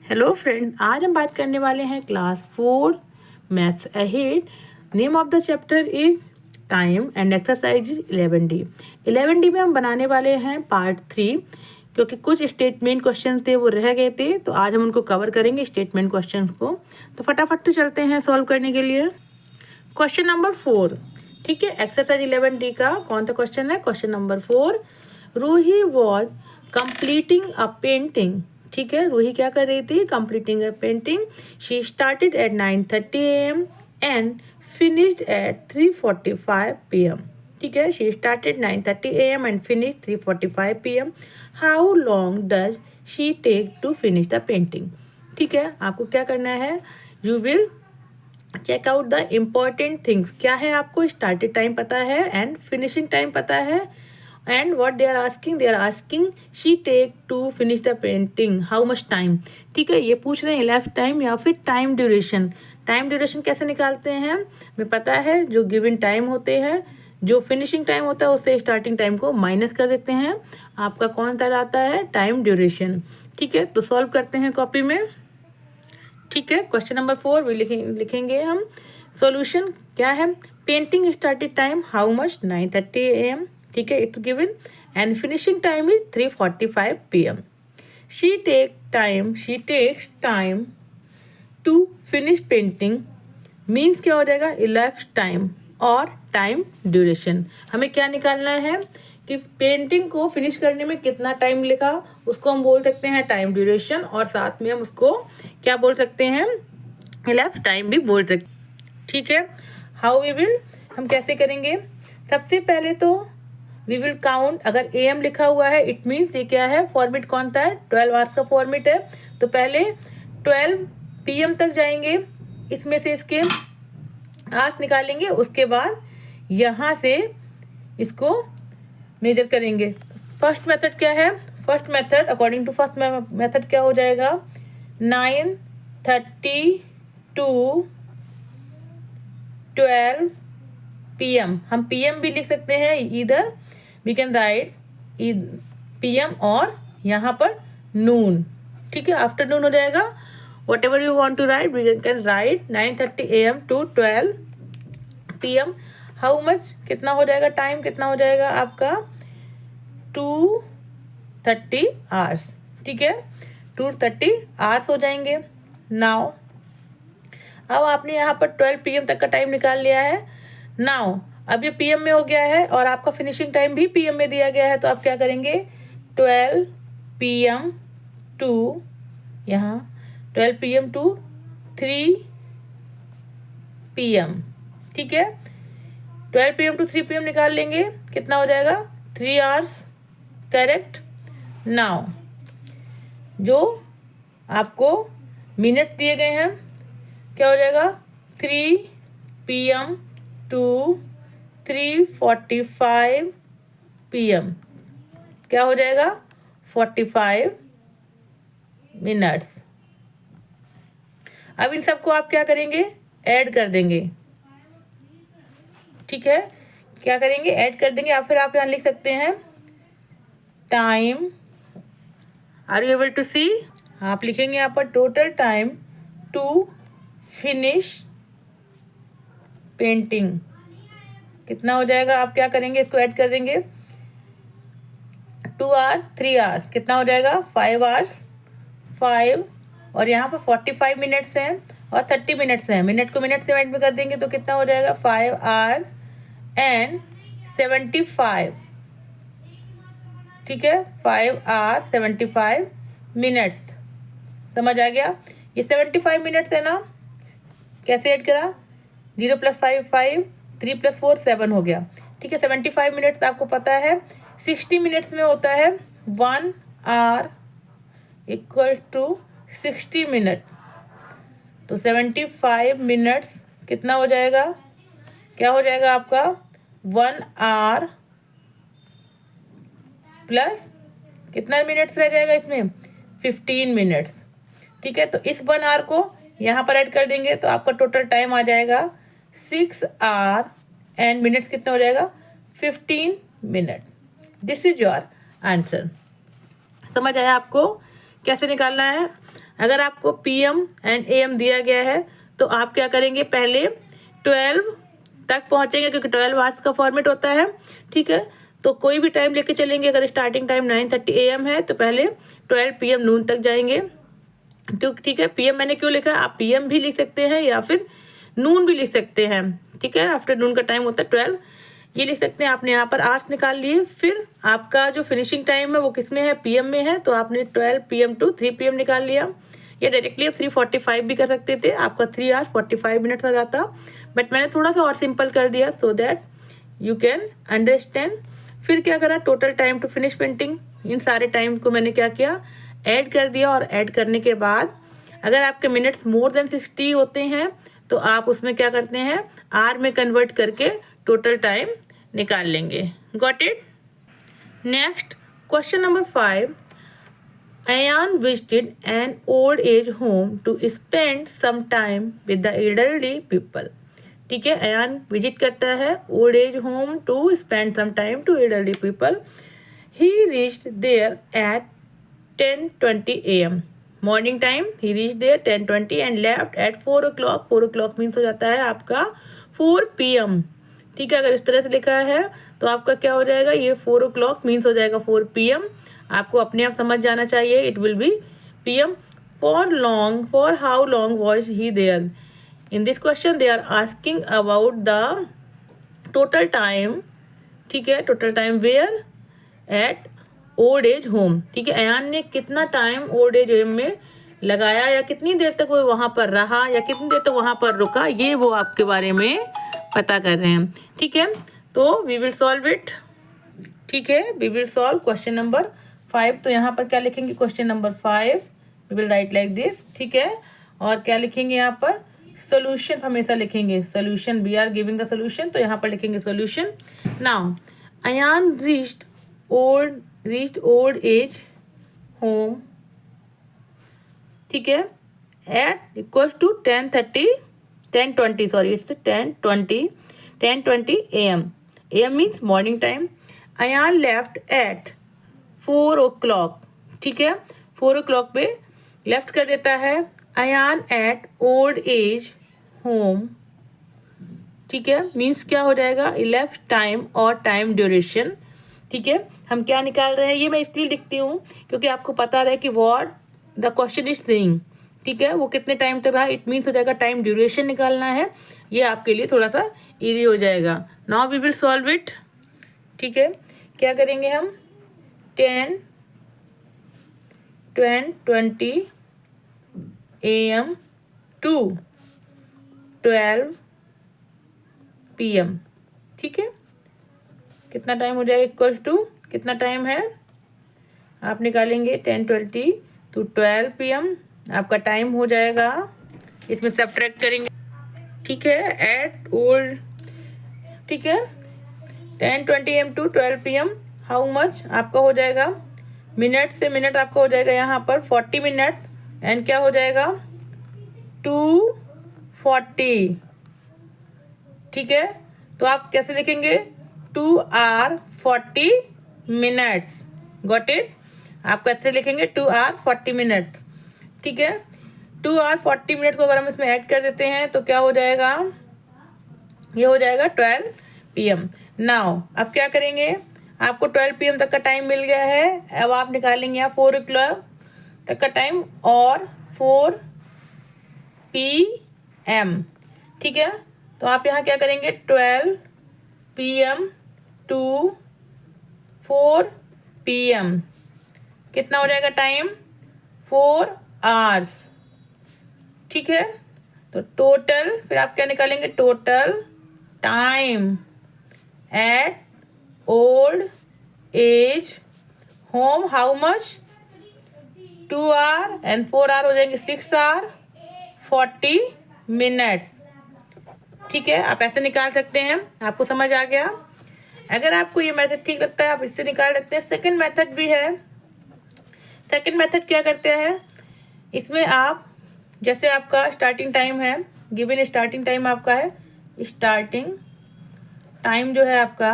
Hello friend, आज हम बात करने वाले हैं class 4 maths ahead. Name of the chapter is time and exercise 11D। 11D में हम बनाने वाले हैं पार्ट 3, क्योंकि कुछ स्टेटमेंट क्वेश्चन थे वो रह गए थे, तो आज हम उनको कवर करेंगे स्टेटमेंट क्वेश्चन को। तो फटाफट से चलते हैं सॉल्व करने के लिए। क्वेश्चन नंबर 4, ठीक है, एक्सरसाइज 11D का कौन सा क्वेश्चन है? Question number 4, Ruhi was completing a painting. ठीक है, रूही क्या कर रही थी? Completing a painting. She started at 9:30 AM and finished at 3:45 PM। ठीक है, she started 9:30 AM and finished 3:45 PM। How long does she take to finish the painting? ठीक है, आपको क्या करना है? You will check out the important things. क्या है? आपको स्टार्टेड टाइम पता है एंड फिनिशिंग टाइम पता है, and what they are asking she take to finish the painting, how much time. ठीक है, ये पूछ रहे हैं इलेफ्ट टाइम या फिर टाइम ड्यूरेशन। टाइम ड्यूरेशन कैसे निकालते हैं? हमें पता है, जो गिवन टाइम होते हैं, जो फिनिशिंग टाइम होता है उससे स्टार्टिंग टाइम को माइनस कर देते हैं। आपका कौन सा आता है? Time duration. ठीक है, तो सॉल्व करते हैं कॉपी में। ठीक है, क्वेश्चन नंबर 4 भी लिखेंगे हम। सॉल्यूशन क्या है? Painting started time how much? 9:30 AM। ठीक है, it's given and finishing time is 3:45 PM। She takes time to finish painting means क्या हो जाएगा? इलेप्स टाइम और टाइम ड्यूरेशन। हमें क्या निकालना है कि पेंटिंग को फिनिश करने में कितना टाइम लगा, उसको हम बोल सकते हैं टाइम ड्यूरेशन, और साथ में हम उसको क्या बोल सकते हैं? इलेप्स टाइम भी बोल सकते हैं। ठीक है, हाउ वी विल, हम कैसे करेंगे? सबसे पहले तो वी विल काउंट। अगर AM लिखा हुआ है इट मीन्स ये क्या है? फॉर्मेट कौन सा है? 12 आवर्स का फॉर्मेट है। तो पहले 12 PM तक जाएंगे, इसमें से इसके आवर्स निकालेंगे, उसके बाद यहाँ से इसको मेजर करेंगे। फर्स्ट मेथड क्या है? First method, according to first method क्या हो जाएगा? 9:30 to 12 PM। हम PM भी लिख सकते हैं, इधर वी कैन राइट PM और यहाँ पर नून। ठीक है, आफ्टरनून हो जाएगा। Whatever you want to write we can write 9:30 AM to 12 PM। How much, कितना हो जाएगा? टाइम कितना हो जाएगा आपका? 2:30 आवर्स। ठीक है, 2:30 आवर्स हो जाएंगे। नाउ अब आपने यहाँ पर 12 PM तक का टाइम निकाल लिया है। नाउ अब ये PM में हो गया है और आपका फिनिशिंग टाइम भी PM में दिया गया है, तो आप क्या करेंगे? 12 PM टू यहाँ 12 PM टू 3 PM। ठीक है, 12 PM टू 3 PM निकाल लेंगे, कितना हो जाएगा? 3 आवर्स। करेक्ट। नाउ जो आपको मिनट्स दिए गए हैं क्या हो जाएगा? 3 PM टू 3:45 PM क्या हो जाएगा? 45 मिनट्स। अब इन सबको आप क्या करेंगे? ऐड कर देंगे। ठीक है, क्या करेंगे? ऐड कर देंगे, या फिर आप यहाँ लिख सकते हैं time. Are you able to see? आप लिखेंगे यहाँ पर total time to finish painting कितना हो जाएगा? आप क्या करेंगे? इसको ऐड कर देंगे। 2 आवर्स 3 आवर्स कितना हो जाएगा? 5 आवर्स। 5 और यहाँ पर 45 मिनट्स हैं और 30 मिनट्स हैं। मिनट को मिनट से ऐड में कर देंगे तो कितना हो जाएगा? 5 आवर्स एंड 75। ठीक है, 5 आवर्स 75 मिनट्स। समझ आ गया? ये 75 मिनट्स है ना, कैसे ऐड करा? 0 + 5 5, 3 + 4 7 हो गया। ठीक है, 75 मिनट्स आपको पता है 60 मिनट्स में होता है 1 आवर इक्वल टू 60 मिनट। तो 75 मिनट्स कितना हो जाएगा? क्या हो जाएगा आपका? 1 आवर प्लस कितना मिनट्स रह जाएगा इसमें? 15 मिनट्स। ठीक है, तो इस 1 आवर को यहाँ पर ऐड कर देंगे तो आपका टोटल टाइम आ जाएगा 6 आवर एंड मिनट्स कितना हो जाएगा? 15 minute. This is your answer. समझ आया आपको कैसे निकालना है? अगर आपको PM एंड AM दिया गया है तो आप क्या करेंगे, पहले 12 तक पहुंचेंगे क्योंकि 12 आवर्स का फॉर्मेट होता है, ठीक है। तो कोई भी टाइम लेके चलेंगे, अगर स्टार्टिंग टाइम 9:30 AM है तो पहले 12 PM नून तक जाएंगे, ठीक है। PM मैंने क्यों लिखा है, आप PM भी लिख सकते हैं या फिर नून भी लिख सकते हैं, ठीक है। आफ्टरनून का टाइम होता है 12, ये लिख सकते हैं। आपने यहाँ पर आवर्स निकाल लिए। फिर आपका जो फिनिशिंग टाइम है वो किस में है, PM में है, तो आपने 12 PM टू 3 PM निकाल लिया। या डायरेक्टली आप 3:45 भी कर सकते थे, आपका 3 hours 45 minutes आ जाता, बट मैंने थोड़ा सा और सिंपल कर दिया so that you can understand. फिर क्या करा, total time to finish painting, इन सारे टाइम को मैंने क्या किया, ऐड कर दिया। और ऐड करने के बाद अगर आपके मिनट्स मोर देन 60 होते हैं तो आप उसमें क्या करते हैं, आर में कन्वर्ट करके टोटल टाइम निकाल लेंगे। Got it. Next question number 5, Ayan visited an old age home to spend some time with the elderly people। ठीक है, अयान विजिट करता है old age home to spend some time to elderly people. He reached there at 10:20 AM morning time. He reach there 10:20 and left at 4 o'clock। 4 o'clock means हो जाता है आपका 4 PM, ठीक है। अगर इस तरह से लिखा है तो आपका क्या हो जाएगा, ये 4 o'clock मीन्स हो जाएगा 4 PM। आपको अपने आप समझ जाना चाहिए, it will be PM। For how long was he there. In this question they are asking about the total time, ठीक है, total time where at old age home, ठीक है। अयान ने कितना टाइम ओल्ड एज होम में लगाया या कितनी देर तक वो वहाँ पर रहा या कितनी देर तक वहाँ पर रुका, ये वो आपके बारे में पता कर रहे हैं, ठीक है। तो वी विल सॉल्व इट, ठीक है। We will solve question number 5। तो यहाँ पर क्या लिखेंगे, question number 5 we will write like this, ठीक है। और क्या लिखेंगे यहाँ पर, सोल्यूशन हमेशा लिखेंगे, solution, we are giving the solution, तो यहाँ पर लिखेंगे solution. Now Ayaan reached old age home, ठीक है, at equal to 10:20 sorry it's 10:20 AM। AM means morning time. Ayaan left at 4 o'clock, ठीक है, 4 o'clock पे लेफ्ट कर देता है। Ayaan at old age home, ठीक है, मीन्स क्या हो जाएगा, लेफ्ट टाइम और टाइम ड्यूरेशन, ठीक है। हम क्या निकाल रहे हैं, ये मैं इसलिए लिखती हूँ क्योंकि आपको पता रहे कि what the question is saying, ठीक है। वो कितने टाइम तक रहा, इट मीन्स हो जाएगा टाइम ड्यूरेशन निकालना है, ये आपके लिए थोड़ा सा इजी हो जाएगा। Now we will solve it, ठीक है। क्या करेंगे हम, 10:20 AM टू 12 PM, ठीक है। कितना टाइम हो जाएगा, इक्वल टू कितना टाइम है, आप निकालेंगे 10:20 टू 12 PM, आपका टाइम हो जाएगा, इसमें सब्ट्रैक्ट करेंगे, ठीक है, एट ओल्ड, ठीक है, 10:20 AM टू 12 PM हाउ मच आपका हो जाएगा, मिनट से मिनट आपका हो जाएगा यहाँ पर 40 मिनट एंड क्या हो जाएगा 2:40, ठीक है। तो आप कैसे लिखेंगे, 2 hour 40 minutes। Got it. आप कैसे लिखेंगे, 2 hour 40 minutes, ठीक है। 2 hour 40 minutes को अगर हम इसमें ऐड कर देते हैं तो क्या हो जाएगा, ये हो जाएगा 12 PM। नाउ अब क्या करेंगे, आपको 12 PM तक का टाइम मिल गया है। अब आप निकालेंगे यहाँ 4 o'clock तक का टाइम और 4 PM, ठीक है। तो आप यहाँ क्या करेंगे, 12 PM टू 4 PM कितना हो जाएगा टाइम, 4 hours, ठीक है। तो टोटल फिर आप क्या निकालेंगे, total time at old age home how much, 2 hour and 4 hour हो जाएंगे 6 hour 40 minutes, ठीक है। आप ऐसे निकाल सकते हैं, आपको समझ आ गया। अगर आपको ये मेथड ठीक लगता है आप इससे निकाल सकते हैं। सेकंड मेथड भी है। सेकंड मेथड क्या करते हैं, इसमें आप जैसे आपका स्टार्टिंग टाइम है, गिवन स्टार्टिंग टाइम आपका है, स्टार्टिंग टाइम जो है आपका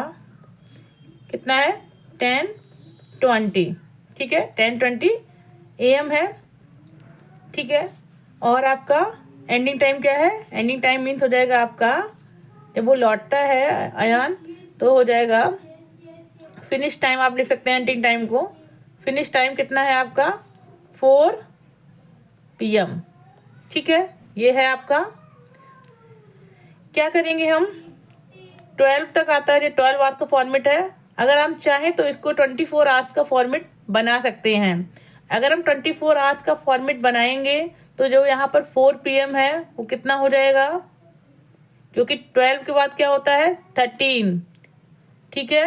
कितना है 10:20, ठीक है, 10:20 AM है, ठीक है। और आपका एंडिंग टाइम क्या है? एंडिंग टाइम मीन्स हो जाएगा आपका, जब वो लौटता है अयान तो हो जाएगा फिनिश टाइम, आप लिख सकते हैं एंडिंग टाइम को। फिनिश टाइम कितना है आपका? 4 PM। ठीक है, ये है आपका। क्या करेंगे हम? 12 तक आता है, ये 12 आवर्स का फॉर्मेट है। अगर हम चाहें तो इसको 24 आवर्स का फॉर्मेट बना सकते हैं। अगर हम 24 आवर्स का फॉर्मेट बनाएंगे तो जो यहाँ पर 4 PM है वो कितना हो जाएगा? क्योंकि 12 के बाद क्या होता है? 13। ठीक है,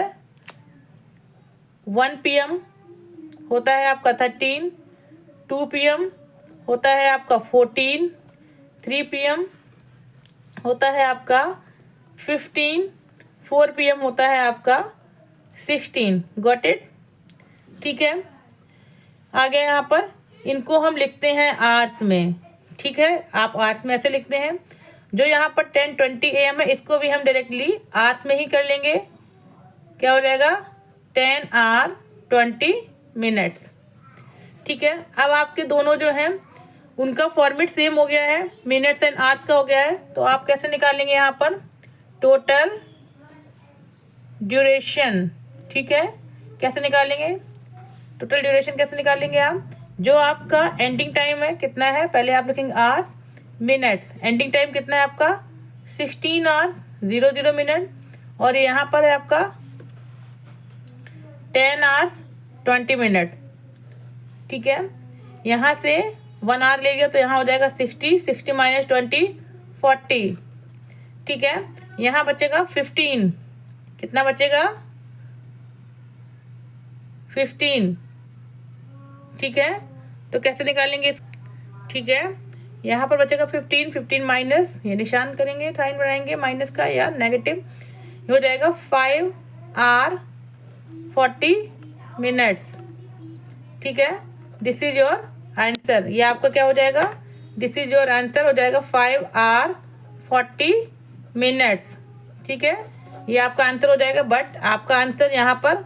1 PM होता है आपका 13, 2 PM होता है आपका 14, 3 PM होता है आपका 15, 4 PM होता है आपका 16। Got it? ठीक है, आगे यहाँ पर इनको हम लिखते हैं आवर्स में। ठीक है, आप आवर्स में ऐसे लिखते हैं। जो यहाँ पर 10:20 AM है इसको भी हम डायरेक्टली आवर्स में ही कर लेंगे। क्या हो जाएगा? 10 hour 20 minutes। ठीक है, अब आपके दोनों जो हैं उनका फॉर्मेट सेम हो गया है, मिनट्स एंड आवर्स का हो गया है। तो आप कैसे निकालेंगे यहाँ पर? Total duration. ठीक है, कैसे निकालेंगे टोटल ड्यूरेशन? कैसे निकालेंगे आप? जो आपका एंडिंग टाइम है कितना है, पहले आप लिखेंगे आवर्स, मिनट्स। एंडिंग टाइम कितना है आपका? 16 hours 00 minute। और यहाँ पर है आपका 10 hours 20 minute। ठीक है, यहाँ से 1 hour ले लिया तो यहाँ हो जाएगा 60, 60 - 20 40। ठीक है, यहाँ बचेगा 15। कितना बचेगा? 15। ठीक है, तो कैसे निकालेंगे? ठीक है, यहाँ पर बचेगा 15, 15 माइनस, ये निशान करेंगे, साइन बनाएंगे माइनस का या नेगेटिव, ये हो जाएगा 5 hour 40 minutes। ठीक है, दिस इज योर आंसर। ये आपका क्या हो जाएगा? दिस इज योर आंसर हो जाएगा 5 hour 40 minutes। ठीक है, ये आपका आंसर हो जाएगा। बट आपका आंसर यहाँ पर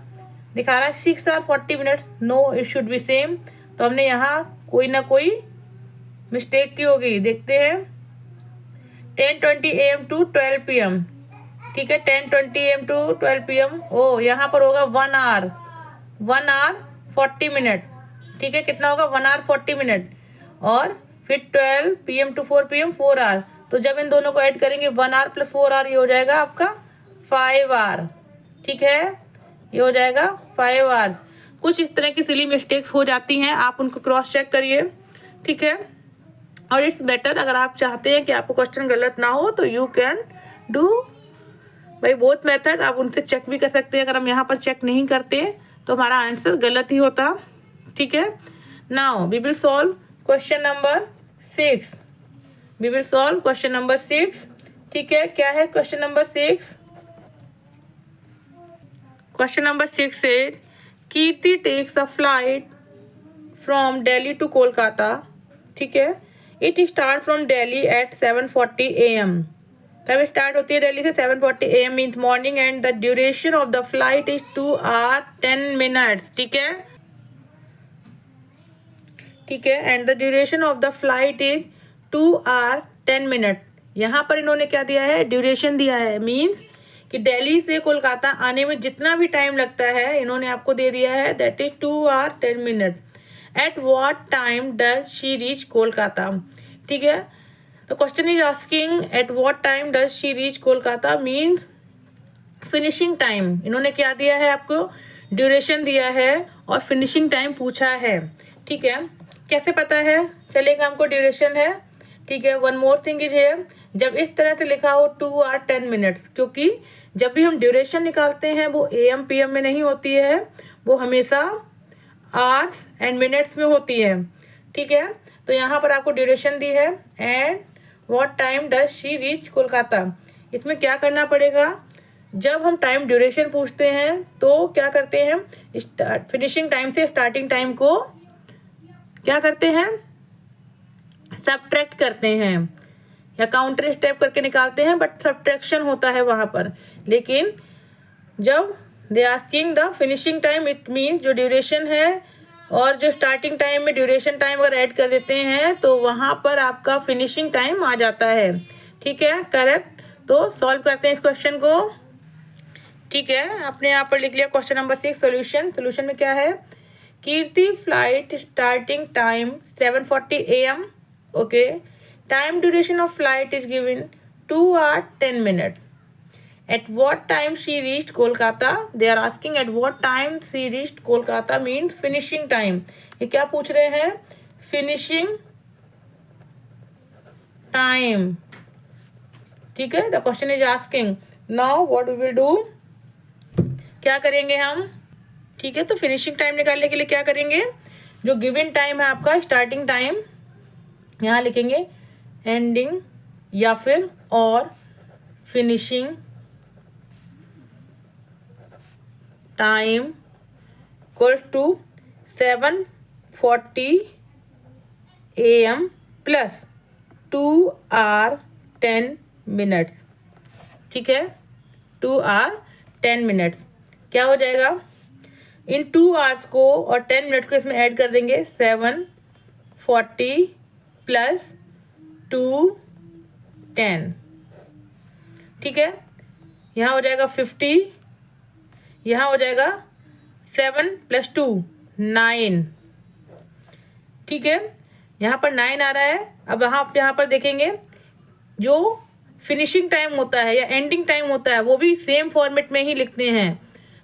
दिखा रहा है 6 hour 40 minutes। No, it should be same. तो हमने यहाँ कोई ना कोई मिस्टेक की होगी। देखते हैं, 10:20 AM to 12 PM। ठीक है, 10:20 AM to 12 PM। ओ, यहाँ पर होगा 1 hour 40 minute। ठीक है, कितना होगा? 1 hour 40 minute। और फिर 12 PM to 4 PM 4 hour। तो जब इन दोनों को ऐड करेंगे 1 hour + 4 hour, ये हो जाएगा आपका 5 hour। ठीक है, ये हो जाएगा 5 hour। कुछ इस तरह की सिली मिस्टेक्स हो जाती हैं, आप उनको क्रॉस चेक करिए। ठीक है, और इट्स बेटर, अगर आप चाहते हैं कि आपको क्वेश्चन गलत ना हो तो you can do by both method. आप उनसे चेक भी कर सकते हैं। अगर हम यहाँ पर चेक नहीं करते तो हमारा आंसर गलत ही होता। ठीक है, now we will solve question number 6। We will solve question number 6। ठीक है, क्या है क्वेश्चन नंबर 6? क्वेश्चन नंबर 6 से Kirti takes a flight from Delhi to Kolkata. ठीक है, it start from Delhi at 7:40 AM। कब स्टार्ट होती है दिल्ली से? 7:40 AM means morning. And the duration of the flight is 2 hour 10 minutes। ठीक है, ठीक है, and the duration of the flight is 2 hour 10 minute। यहाँ पर इन्होंने क्या दिया है? ड्यूरेशन दिया है, मीन्स कि दिल्ली से कोलकाता आने में जितना भी टाइम लगता है इन्होंने आपको दे दिया है, that is 2 hour 10 minutes। At what time does she reach Kolkata? ठीक है, तो question is asking at what time does she reach Kolkata means finishing time. इन्होंने क्या दिया है आपको? ड्यूरेशन दिया है और फिनिशिंग टाइम पूछा है। ठीक है, कैसे पता है चलेगा हमको ड्यूरेशन है? ठीक है, वन मोर थिंग इज है, जब इस तरह से लिखा हो 2 hour 10 minutes, क्योंकि जब भी हम ड्यूरेशन निकालते हैं वो AM PM में नहीं होती है, वो हमेशा आवर्स एंड मिनट्स में होती है। ठीक है, तो यहाँ पर आपको ड्यूरेशन दी है and what time does she reach Kolkata. इसमें क्या करना पड़ेगा? जब हम टाइम ड्यूरेशन पूछते हैं तो क्या करते हैं? फिनिशिंग टाइम से स्टार्टिंग टाइम को क्या करते हैं? सब्ट्रैक्ट करते हैं या काउंटर स्टेप करके निकालते हैं, बट सब्ट्रैक्शन होता है वहाँ पर। लेकिन जब they asking the finishing time, it mean जो ड्यूरेशन है और जो स्टार्टिंग टाइम में ड्यूरेशन टाइम अगर ऐड कर देते हैं तो वहाँ पर आपका फिनिशिंग टाइम आ जाता है। ठीक है, करेक्ट। तो सॉल्व करते हैं इस क्वेश्चन को। ठीक है, आपने यहाँ पर लिख लिया क्वेश्चन नंबर 6 सोल्यूशन में क्या है, Kirti flight starting time 7:40 AM. Okay, time duration of flight is given 2 hours 10 minutes. At what time she reached Kolkata? They are asking at what time she reached Kolkata means finishing time. ये क्या पूछ रहे हैं, finishing time. ठीक है, the question is asking. Now what we will do? क्या करेंगे हम, ठीक है, तो फिनिशिंग टाइम निकालने के लिए क्या करेंगे, जो गिवन टाइम है आपका स्टार्टिंग टाइम यहाँ लिखेंगे एंडिंग या फिर और finishing time equals to 7:40 AM plus 2 hours 10 minutes. ठीक है, 2 hours 10 minutes क्या हो जाएगा, इन 2 hours को और 10 minutes को इसमें ऐड कर देंगे, 7:40 प्लस 2:10. ठीक है, यहाँ हो जाएगा 50, यहाँ हो जाएगा 7 + 2 9. ठीक है, यहाँ पर 9 आ रहा है। अब आप यहाँ पर देखेंगे जो फिनिशिंग टाइम होता है या एंडिंग टाइम होता है वो भी सेम फॉर्मेट में ही लिखते हैं।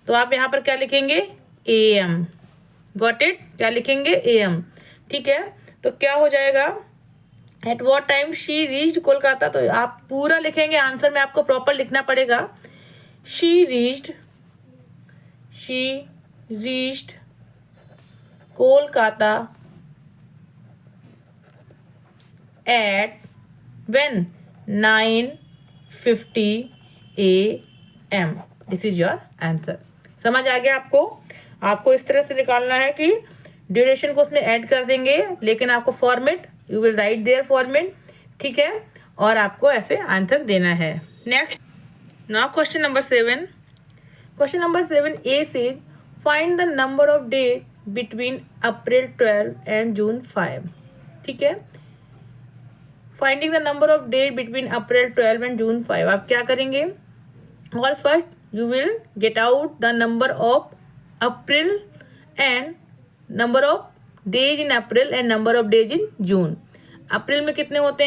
तो आप यहाँ पर क्या लिखेंगे, AM. गॉट इट, क्या लिखेंगे, AM. ठीक है, तो क्या हो जाएगा, at what time she reached Kolkata, तो आप पूरा लिखेंगे, आंसर में आपको प्रॉपर लिखना पड़ेगा। She reached Kolkata at when 9:50 AM. This is your answer. समझ आ गया आपको इस तरह से निकालना है कि ड्यूरेशन को उसमें ऐड कर देंगे, लेकिन आपको format you will write there format. ठीक है, और आपको ऐसे आंसर देना है। Next, now question number 7. Question number 7A से find the number of days between April 12 and June 5. ठीक है, finding the number of days between April 12 and June 5. आप क्या करेंगे, और first you will get out the number of April and number of days in April and number of days in June. अप्रैल में कितने होते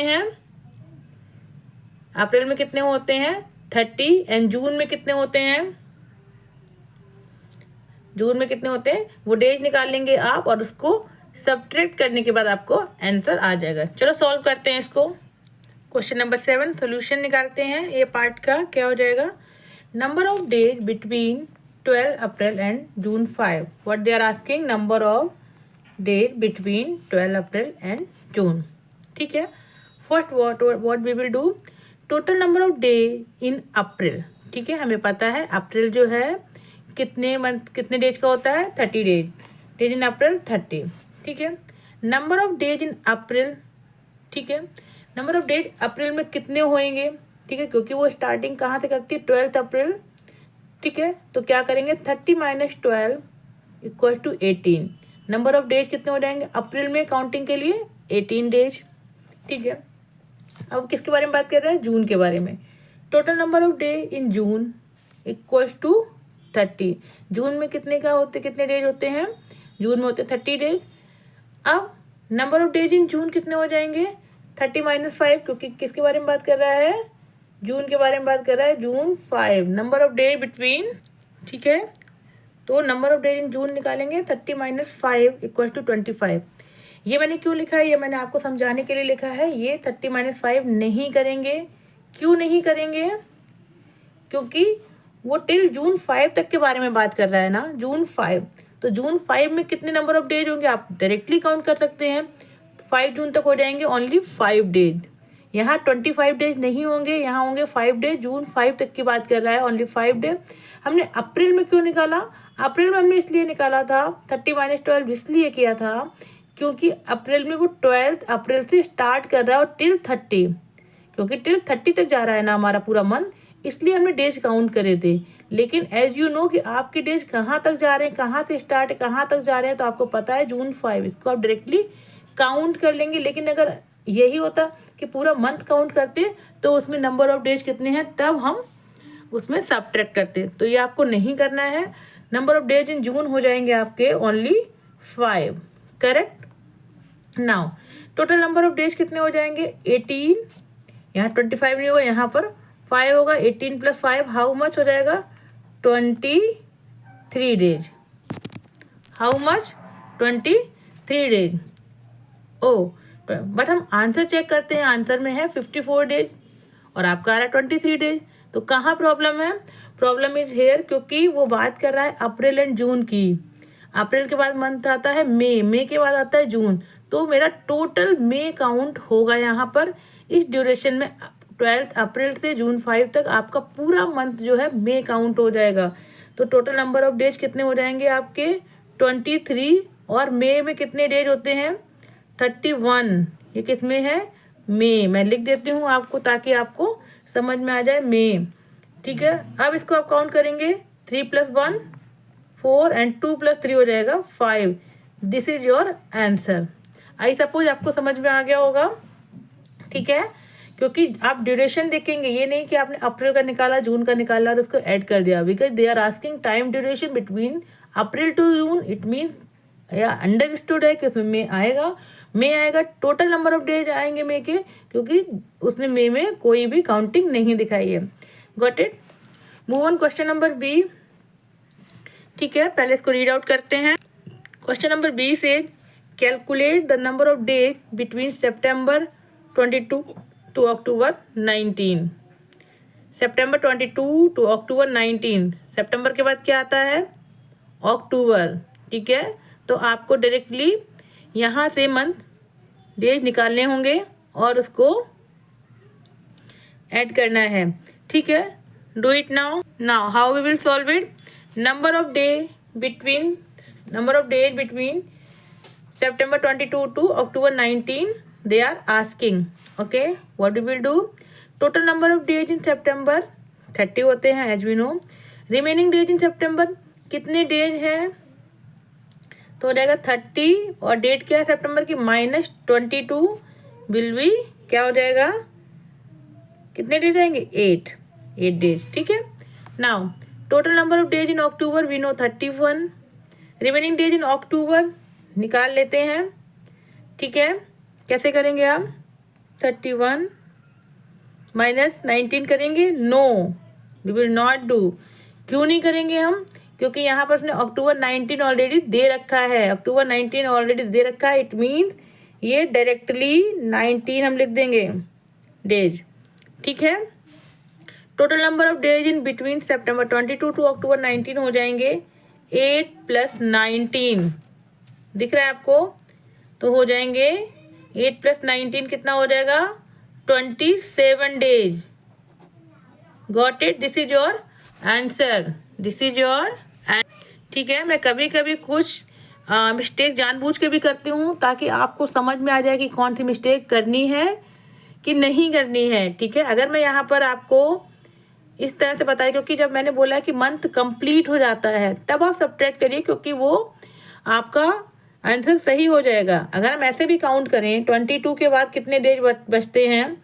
हैं, 30 एंड जून में कितने होते हैं, वो डेज निकाल लेंगे आप और उसको सब्ट्रैक्ट करने के बाद आपको आंसर आ जाएगा। चलो सॉल्व करते हैं इसको। क्वेश्चन नंबर 7 सोल्यूशन निकालते हैं। ये पार्ट का क्या हो जाएगा, number of days between 12 April and June 5. What they are asking, number of days between 12 April and June. ठीक है, first what we will do, total number of day in April. ठीक है, हमें पता है अप्रैल जो है कितने डेज का होता है, 30 डेज इन अप्रैल 30. ठीक है, नंबर ऑफ डेज इन अप्रैल. ठीक है, नंबर ऑफ डेज अप्रैल में कितने होंगे, ठीक है, क्योंकि वो स्टार्टिंग कहाँ से करती है, 12 अप्रैल. ठीक है, तो क्या करेंगे, 30 - 12 = 18. नंबर ऑफ डेज कितने हो जाएंगे अप्रैल में काउंटिंग के लिए, 18 डेज. ठीक है, अब किसके बारे में बात कर रहे हैं, जून के बारे में. Total number of day in June = 30. जून में कितने डेज होते हैं, जून में होते हैं 30 डेज. अब नंबर ऑफ डेज इन जून कितने हो जाएंगे, 30 - 5, क्योंकि किसके बारे में बात कर रहा है, जून के बारे में बात कर रहा है, जून 5. Number of day between. ठीक है, तो नंबर ऑफ डे इन जून निकालेंगे, 30 - 5 = 25. ये मैंने क्यों लिखा है, ये मैंने आपको समझाने के लिए लिखा है. ये 30 - 5 नहीं करेंगे. क्यों नहीं करेंगे, क्योंकि वो टिल जून 5 तक के बारे में बात कर रहा है ना, जून 5. तो जून 5 में कितने नंबर ऑफ डेज होंगे आप डायरेक्टली काउंट कर सकते हैं. 5 जून तक हो जाएंगे ओनली 5 डेज. यहाँ 25 डेज नहीं होंगे, यहाँ होंगे 5 डेज. जून 5 तक की बात कर रहा है, ओनली 5 डेज. हमने अप्रैल में क्यों निकाला, अप्रैल में हमने इसलिए निकाला था, 30 - 12 इसलिए किया था क्योंकि अप्रैल में वो 12 अप्रैल से स्टार्ट कर रहा है और टिल 30, क्योंकि टिल 30 तक जा रहा है ना हमारा पूरा मंथ, इसलिए हमने डेज काउंट करे थे. लेकिन एज यू नो कि आपके डेज कहाँ तक जा रहे हैं, कहाँ से स्टार्ट है कहाँ तक जा रहे हैं, तो आपको पता है जून 5, इसको आप डायरेक्टली काउंट कर लेंगे। लेकिन अगर यही होता कि पूरा मंथ काउंट करते तो उसमें नंबर ऑफ डेज कितने हैं तब हम उसमें सब्ट्रैक्ट करते, तो ये आपको नहीं करना है। नंबर ऑफ डेज इन जून हो जाएंगे आपके only 5, correct. Now total number of days कितने हो जाएंगे 18, यहाँ 25 नहीं होगा, यहाँ पर 5 होगा। 18 + 5 हाउ मच हो जाएगा 23 days. How much 23 days. Oh but हम आंसर चेक करते हैं, आंसर में है 54 डेज और आपका आ रहा है 23 डेज। तो कहाँ प्रॉब्लम है, प्रॉब्लम इज हेयर, क्योंकि वो बात कर रहा है अप्रैल एंड जून की। अप्रैल के बाद मंथ आता है मई के बाद आता है जून, तो मेरा टोटल मई काउंट होगा यहाँ पर इस ड्यूरेशन में। 12 अप्रैल से जून 5 तक आपका पूरा मंथ जो है मई काउंट हो जाएगा। तो टोटल नंबर ऑफ डेज कितने हो जाएंगे आपके 23, और मई में कितने डेज होते हैं 31। ये किस में है मई, मैं लिख देती हूँ आपको ताकि आपको समझ में आ जाए मई, ठीक है। अब इसको आप काउंट करेंगे 3 + 1 4 एंड 2 + 3 हो जाएगा 5। This is your answer. I suppose आपको समझ में आ गया होगा, ठीक है, क्योंकि आप ड्यूरेशन देखेंगे, ये नहीं कि आपने अप्रैल का निकाला जून का निकाला और उसको ऐड कर दिया, because they are asking time duration between April to June. It means या अंडरस्टूड है कि उसमें मई आएगा, टोटल नंबर ऑफ डेज आएंगे मई के, क्योंकि उसने मई में कोई भी काउंटिंग नहीं दिखाई है। Got it. Move on question number B, ठीक है, पहले इसको रीड आउट करते हैं। क्वेश्चन नंबर बी से calculate the number of days between September 22 to October 19। September 22 to October 19, सितंबर के बाद क्या आता है अक्टूबर, ठीक है। तो आपको डायरेक्टली यहाँ से मंथ डेज निकालने होंगे और उसको ऐड करना है, ठीक है। Do it now. How we will solve it, number of days between September 22 to October 19 they are asking, okay, what we will do, total number of days in September 30 होते हैं as we know, remaining days in September कितने days हैं, तो हो जाएगा 30 और date क्या है सितंबर की -22 विल बी क्या हो जाएगा, कितने डेज रहेंगे 8 डेज, ठीक है। Now total number of days in October we know 31, remaining days in October निकाल लेते हैं, ठीक है। कैसे करेंगे आप 31 - 19 करेंगे, no we will not do. क्यों नहीं करेंगे हम, क्योंकि यहाँ पर उसने अक्टूबर 19 ऑलरेडी दे रखा है, अक्टूबर 19 ऑलरेडी दे रखा है, इट मीन्स ये डायरेक्टली 19 हम लिख देंगे डेज, ठीक है। Total number of days in between September 22 to October 19 हो जाएंगे 8 + 19, दिख रहा है आपको, तो हो जाएंगे 8 + 19 कितना हो जाएगा 27 days. Got it, this is your answer, this is your, ठीक है। मैं कभी कभी कुछ मिस्टेक जानबूझ के भी करती हूँ ताकि आपको समझ में आ जाए कि कौन सी मिस्टेक करनी है कि नहीं करनी है, ठीक है। अगर मैं यहाँ पर आपको इस तरह से बताया, क्योंकि जब मैंने बोला कि मंथ कंप्लीट हो जाता है तब आप सब्ट्रैक्ट करिए, क्योंकि वो आपका आंसर सही हो जाएगा। अगर हम ऐसे भी काउंट करें 22 के बाद कितने डेज बचते हैं,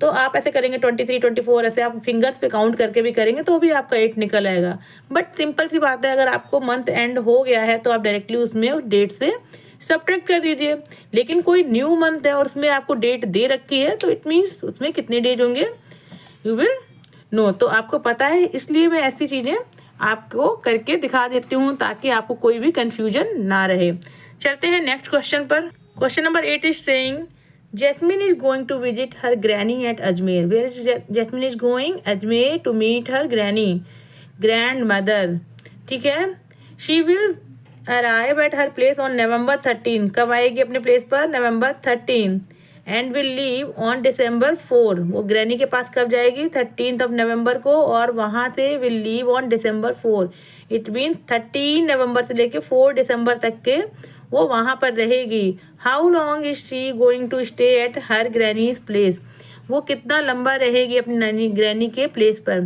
तो आप ऐसे करेंगे 23, 24, ऐसे आप फिंगर्स पे काउंट करके भी करेंगे तो भी आपका 8 निकल आएगा। बट सिंपल सी बात है, अगर आपको मंथ एंड हो गया है तो आप डायरेक्टली उसमें उस डेट से सब्ट्रैक्ट कर दीजिए। लेकिन कोई न्यू मंथ है और उसमें आपको डेट दे रखी है, तो इट मीन्स उसमें कितने डेज होंगे यू विल नो, तो आपको पता है, इसलिए मैं ऐसी चीज़ें आपको करके दिखा देती हूँ ताकि आपको कोई भी कंफ्यूजन ना रहे। चलते हैं नेक्स्ट क्वेश्चन पर। Question number 8 is saying Jasmine is going to visit her granny at Ajmer. Where is Jasmine is going? Ajmer to meet her grandmother. ठीक है। She will arrive at her place on November 13. कब आएगी अपने place पर November 13 and will leave on December 4. वो granny के पास कब जाएगी 13 नवंबर को, और वहाँ से will leave on December 4. It means 13 नवंबर से लेके 4 दिसंबर तक के वो वहाँ पर रहेगी। How long is she going to stay at her granny's place, वो कितना लंबा रहेगी अपनी नानी ग्रैनी के प्लेस पर।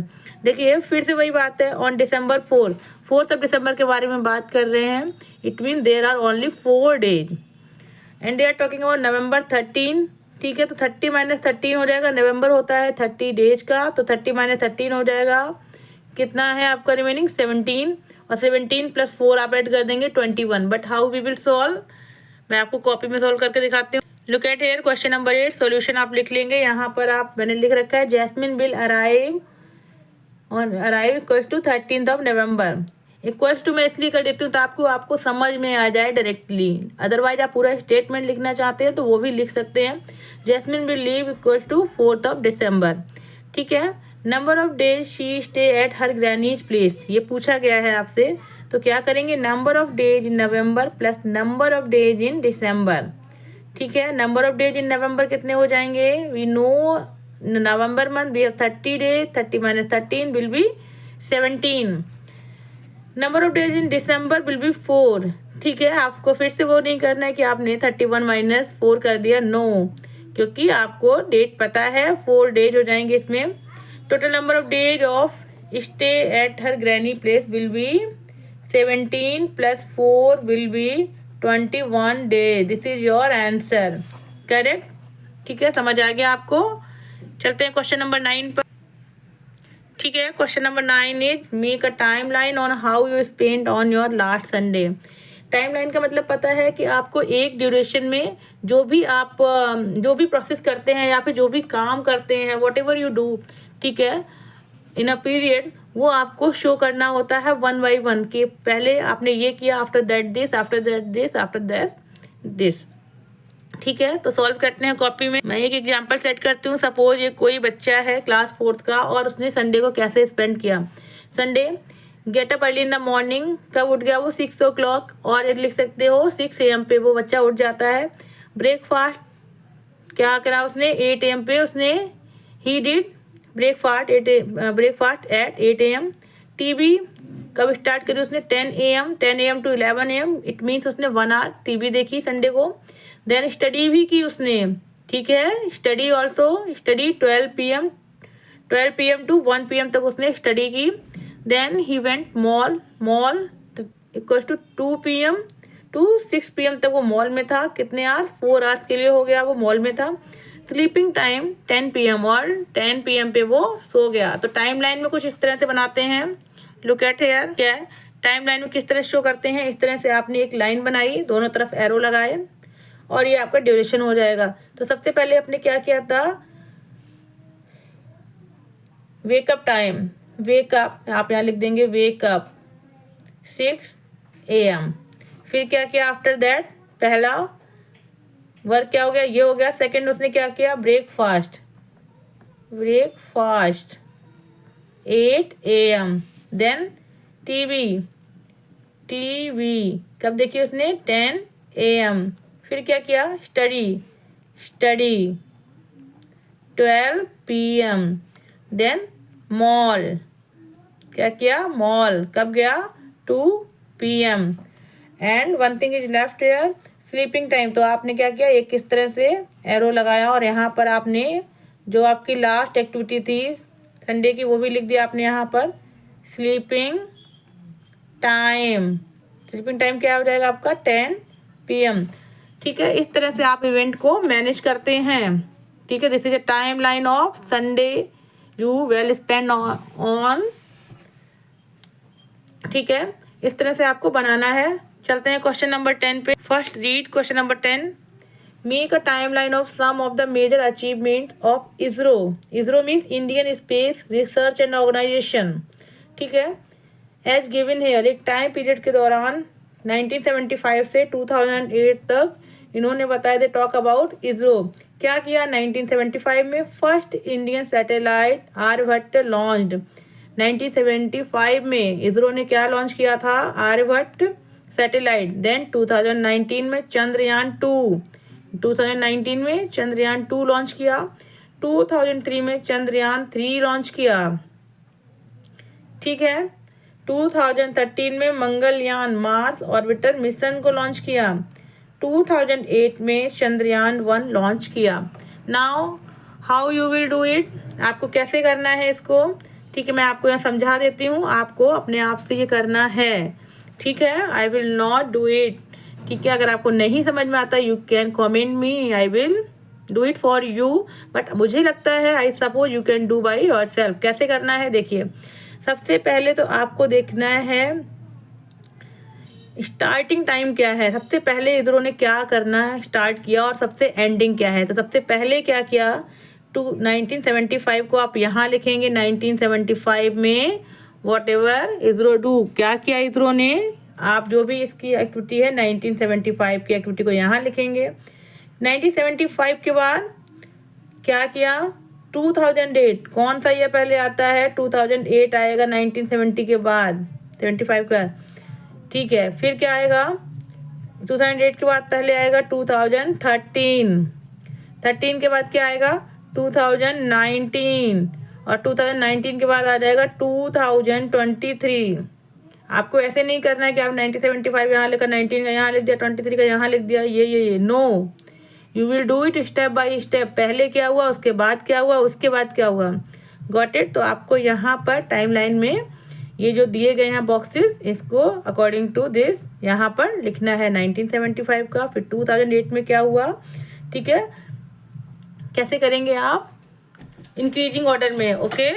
देखिए फिर से वही बात है, on December 4, 4th of December के बारे में बात कर रहे हैं। It mean there are only 4 days and they are talking about November 13। ठीक है, तो 30 - 13 हो जाएगा। नवंबर होता है 30 डेज का, तो 30 - 13 हो जाएगा। कितना है आपका रिमेनिंग 17, और 17 + 4 आप ऐड कर देंगे 21। But how we will solve, मैं आपको कॉपी में सॉल्व करके दिखाती हूँ। Look at here, question number 8, solution आप लिख लेंगे। यहाँ पर आप मैंने लिख रखा है Jasmine will arrive equals to 13th November। Equals to मैं इसलिए कर देती हूँ ताकि आपको समझ में आ जाए डायरेक्टली। अदरवाइज आप पूरा स्टेटमेंट लिखना चाहते हैं तो वो भी लिख सकते हैं। Jasmine will leave equals to 4th December। ठीक है, number of days she stay at her granny's place, ये पूछा गया है आपसे। तो क्या करेंगे, number of days in November plus number of days in December. ठीक है, number of days in November कितने हो जाएंगे, we know November month we have 30 days, 30 - 13 will be 17। Number of days in December will be 4। ठीक है, आपको फिर से वो नहीं करना है कि आपने 31 - 4 कर दिया, नो, क्योंकि आपको डेट पता है, 4 days हो जाएंगे इसमें। Total number of days of stay at her granny place will be 17 + 4 will be 21 days। This is your answer, correct. ठीक है, समझ आ गया आपको। चलते हैं क्वेश्चन नंबर 9 पर। ठीक है, question number 9 is make a time line on how you spend on your last Sunday. Time line का मतलब पता है कि आपको एक ड्यूरेशन में जो भी प्रोसेस करते हैं या फिर जो भी काम करते हैं, वॉट एवर यू डू, ठीक है, इन अ पीरियड, वो आपको शो करना होता है 1 by 1 कि पहले आपने ये किया, after that this, after that this, after that this. ठीक है, तो सॉल्व करते हैं कॉपी में। मैं एक एग्जांपल सेट करती हूँ। सपोज ये कोई बच्चा है क्लास 4th का और उसने संडे को कैसे स्पेंड किया। Sunday, get up early in the morning, कब उठ गया वो 6 o'clock, और ये लिख सकते हो 6 AM पे वो बच्चा उठ जाता है। ब्रेकफास्ट क्या करा उसने, 8 AM पे उसने he did breakfast at 8 AM। TV कब स्टार्ट करी उसने, 10 AM to 11 AM, it means उसने 1 hour टीवी देखी संडे को। देन स्टडी भी की उसने, ठीक है, study also study 12 PM to 1 PM तक उसने स्टडी की। Then he went mall equals to 2 PM to 6 PM तक वो मॉल में था। कितने आवर्स, 4 hours के लिए हो गया वो मॉल में था। स्लीपिंग टाइम 10 PM, और 10 PM पे वो सो गया। तो टाइम लाइन में कुछ इस तरह से बनाते हैं। लुक एट हियर, क्या है टाइम लाइन में किस तरह शो करते हैं। इस तरह से आपने एक लाइन बनाई, दोनों तरफ एरो लगाए, और ये आपका ड्यूरेशन हो जाएगा। तो सबसे पहले आपने क्या किया था, वेकअप टाइम, वेकअप आप यहाँ लिख देंगे वेकअप 6 AM। फिर क्या किया आफ्टर दैट, पहला वर्क क्या हो गया, ये हो गया। सेकंड उसने क्या किया, ब्रेकफास्ट 8 AM। देन टीवी कब देखी उसने, 10 AM। फिर क्या किया, स्टडी 12 PM। देन मॉल, क्या किया, मॉल कब गया, 2 PM। And one thing is left here, sleeping time. तो आपने क्या किया, एक किस तरह से एरो लगाया, और यहाँ पर आपने जो आपकी लास्ट एक्टिविटी थी संडे की वो भी लिख दिया आपने यहाँ पर, स्लीपिंग टाइम क्या हो जाएगा आपका, 10 PM। ठीक है, इस तरह से आप इवेंट को मैनेज करते हैं। ठीक है, this is a timeline of Sunday you well spend on. ठीक है, इस तरह से आपको बनाना है। चलते हैं क्वेश्चन नंबर 10 पे। First read question number 10। Make a timeline of some of the major achievement of ISRO means Indian space research and organisation. ठीक है, एज गिवन हेयर, एक टाइम पीरियड के दौरान 1975 से 2008 तक इन्होंने बताया, दे टॉक अबाउट इसरो। क्या किया, 1975 में first Indian satellite Aryabhata launched. 1975 में इसरो ने क्या लॉन्च किया था, आर्यभट्ट सैटेलाइट। देन 2019 में चंद्रयान 2 लॉन्च किया। 2003 में चंद्रयान 3 लॉन्च किया। ठीक है, 2013 में मंगलयान मार्स ऑर्बिटर मिशन को लॉन्च किया। 2008 में चंद्रयान 1 लॉन्च किया। Now how you will do it, आपको कैसे करना है इसको, ठीक है। मैं आपको यहाँ समझा देती हूँ, आपको अपने आप से ये करना है, ठीक है। I will not do it, ठीक है। अगर आपको नहीं समझ में आता you can comment me, I will do it for you, but मुझे लगता है I suppose you can do by your self. कैसे करना है देखिए, सबसे पहले तो आपको देखना है स्टार्टिंग टाइम क्या है, सबसे पहले इधरों ने क्या करना स्टार्ट किया और सबसे एंडिंग क्या है। तो सबसे पहले क्या किया, 1975 को आप यहाँ लिखेंगे। 1975 में वॉट एवर इजरो डू, क्या किया इजरो ने, आप जो भी इसकी एक्टिविटी है 1975 की एक्टिविटी को यहाँ लिखेंगे। 1975 के बाद क्या किया, 2008, कौन सा ईयर पहले आता है, 2008 आएगा 1970 के बाद, 75 का, ठीक है। फिर क्या आएगा, 2008 के बाद पहले आएगा 2013, 13 के बाद क्या आएगा 2019, और 2019 के बाद आ जाएगा 2023। आपको ऐसे नहीं करना है कि आप 1975 यहाँ लिखा, 19 का यहाँ लिख दिया, 23 का यहाँ लिख दिया, ये no, you will do it step by step. पहले क्या हुआ, उसके बाद क्या हुआ, उसके बाद क्या हुआ, गॉट इट। तो आपको यहाँ पर टाइमलाइन में ये जो दिए गए हैं बॉक्सेस, इसको अकॉर्डिंग टू दिस यहाँ पर लिखना है 1975 का, फिर 2008 में क्या हुआ, ठीक है। कैसे करेंगे आप, इंक्रीजिंग ऑर्डर में, ओके,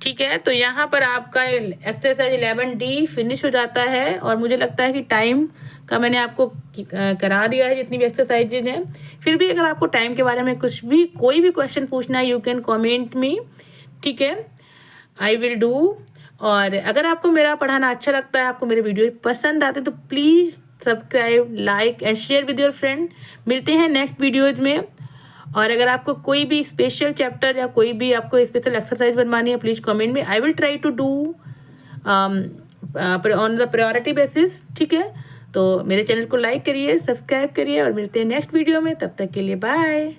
ठीक है। तो यहाँ पर आपका एक्सरसाइज 11D फिनिश हो जाता है, और मुझे लगता है कि टाइम का मैंने आपको करा दिया है जितनी भी एक्सरसाइजेज हैं। फिर भी अगर आपको टाइम के बारे में कुछ भी कोई भी क्वेश्चन पूछना है, यू कैन कमेंट मी, ठीक है, आई विल डू। और अगर आपको मेरा पढ़ाना अच्छा लगता है, आपको मेरे वीडियो पसंद आते हैं, तो please subscribe, like and share with your friend. मिलते हैं नेक्स्ट वीडियोज में। और अगर आपको कोई भी स्पेशल चैप्टर या कोई भी आपको स्पेशल एक्सरसाइज बनवानी है, प्लीज़ कमेंट में, I will try to do on the priority basis, ठीक है। तो मेरे चैनल को लाइक करिए, सब्सक्राइब करिए, और मिलते हैं नेक्स्ट वीडियो में। तब तक के लिए बाय।